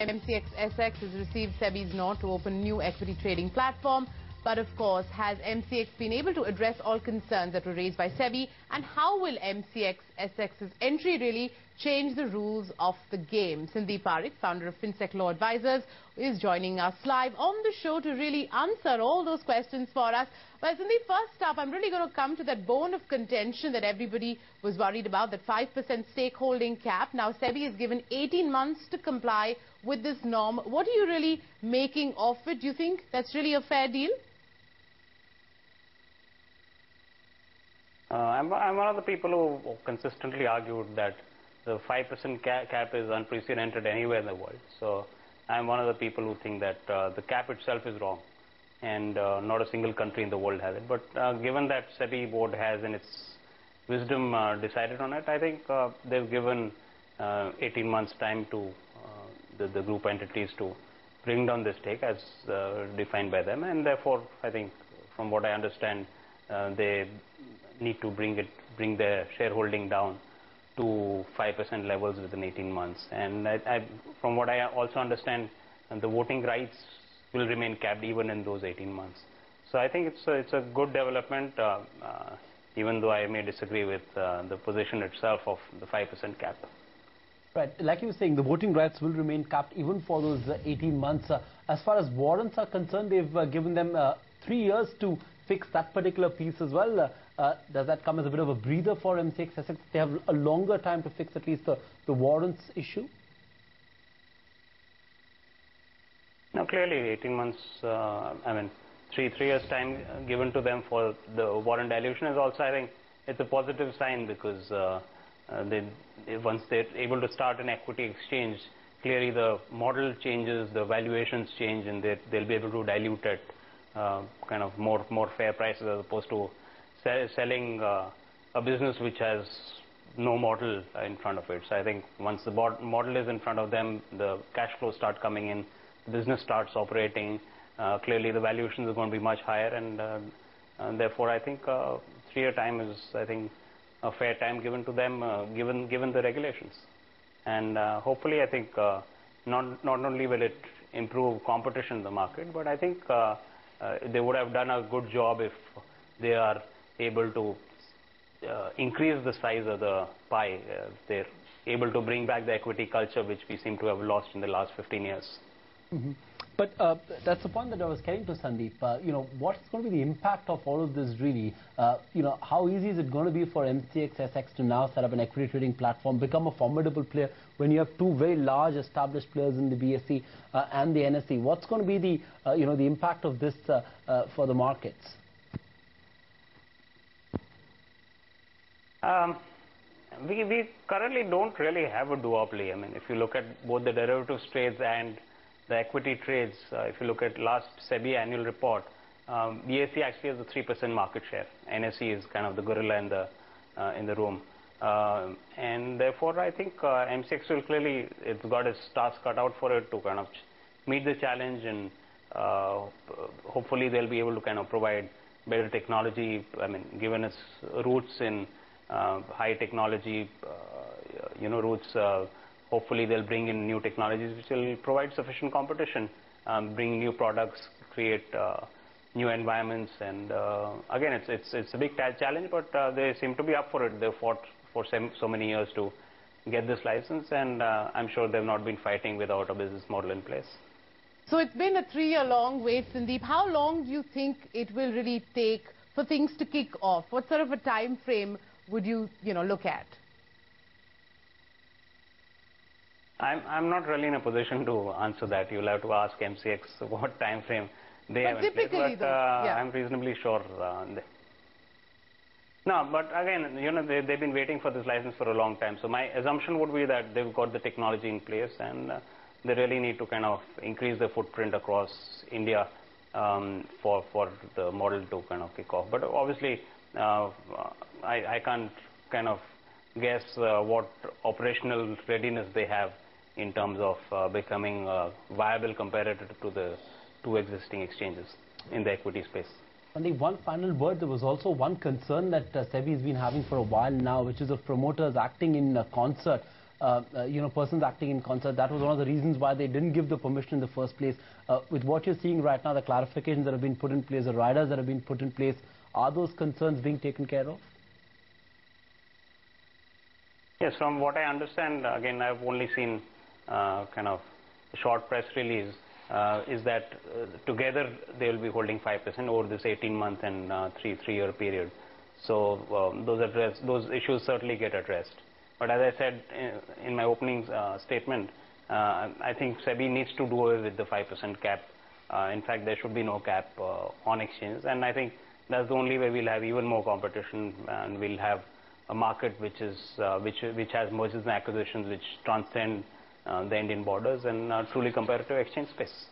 MCX SX has received SEBI's nod to open new equity trading platform. But of course, has MCX been able to address all concerns that were raised by SEBI? And how will MCX SX's entry really change the rules of the game? Sandeep Parikh, founder of FinSec Law Advisors, is joining us live on the show to really answer all those questions for us. Well, Sandeep, first up, I'm really going to come to that bone of contention that everybody was worried about, that 5% stakeholding cap. Now, SEBI is given 18 months to comply with this norm. What are you really making of it? Do you think that's really a fair deal? I'm one of the people who consistently argued that the 5% cap is unprecedented anywhere in the world. So I'm one of the people who think that the cap itself is wrong, and not a single country in the world has it. But given that SEBI board has in its wisdom decided on it, I think they've given 18 months time to the group entities to bring down the stake as defined by them, and therefore I think, from what I understand, they need to bring their shareholding down to 5% levels within 18 months. And from what I also understand, the voting rights will remain capped even in those 18 months. So I think it's a good development, even though I may disagree with the position itself of the 5% cap. Right, like you were saying, the voting rights will remain capped even for those 18 months. As far as warrants are concerned, they've given them 3 years to fix that particular piece as well. Does that come as a bit of a breather for MCX SX? They have a longer time to fix at least the warrants issue? No, clearly 18 months, I mean, three years time given to them for the warrant dilution is also, I think, it's a positive sign, because once they're able to start an equity exchange, clearly the model changes, the valuations change, and they'll be able to dilute at kind of more fair prices, as opposed to selling a business which has no model in front of it. So I think once the model is in front of them, the cash flows start coming in, the business starts operating, clearly the valuations are going to be much higher, and therefore I think 3-year time is, I think, a fair time given to them, given the regulations. And hopefully, I think not only will it improve competition in the market, but I think they would have done a good job if they are able to increase the size of the pie. They're able to bring back the equity culture, which we seem to have lost in the last 15 years. Mm-hmm. But that's the point that I was getting to, Sandeep. What's going to be the impact of all of this really? How easy is it going to be for MCX SX to now set up an equity trading platform, become a formidable player when you have two very large established players in the BSE and the NSE? What's going to be the impact of this for the markets? We currently don't really have a duopoly. I mean, if you look at both the derivatives trades and the equity trades, if you look at last SEBI annual report, BSE actually has a 3% market share. NSE is kind of the gorilla in the room. And therefore, I think MCX will clearly, it's got its task cut out for it to kind of meet the challenge, and hopefully they'll be able to kind of provide better technology. I mean, given its roots in high technology, roots, hopefully they'll bring in new technologies which will provide sufficient competition, bring new products, create new environments, and again, it's a big challenge, but they seem to be up for it. They've fought for so many years to get this license, and I'm sure they've not been fighting without a business model in place. So it's been a 3-year-long wait, Sandeep. How long do you think it will really take for things to kick off? What sort of a time frame would you look at? I'm not really in a position to answer that. You'll have to ask MCX what time frame they have in place. But yeah. I'm reasonably sure. No, but again, they've been waiting for this license for a long time. So my assumption would be that they've got the technology in place, and they really need to kind of increase their footprint across India for the model to kind of kick off. But obviously, I can't kind of guess what operational readiness they have in terms of becoming a viable competitor to the two existing exchanges in the equity space. And the one final word, there was also one concern that SEBI has been having for a while now, which is of promoters acting in concert persons acting in concert. That was one of the reasons why they didn't give the permission in the first place. With what you're seeing right now, the clarifications that have been put in place, the riders that have been put in place, are those concerns being taken care of? Yes, from what I understand, again, I've only seen kind of a short press release, is that together they will be holding 5% over this 18-month and three-year period. So those issues certainly get addressed. But as I said in my opening statement, I think SEBI needs to do away with the 5% cap. In fact, there should be no cap on exchanges, and I think that's the only way we'll have even more competition, and we'll have a market which has mergers and acquisitions which transcend the Indian borders and truly competitive exchange space.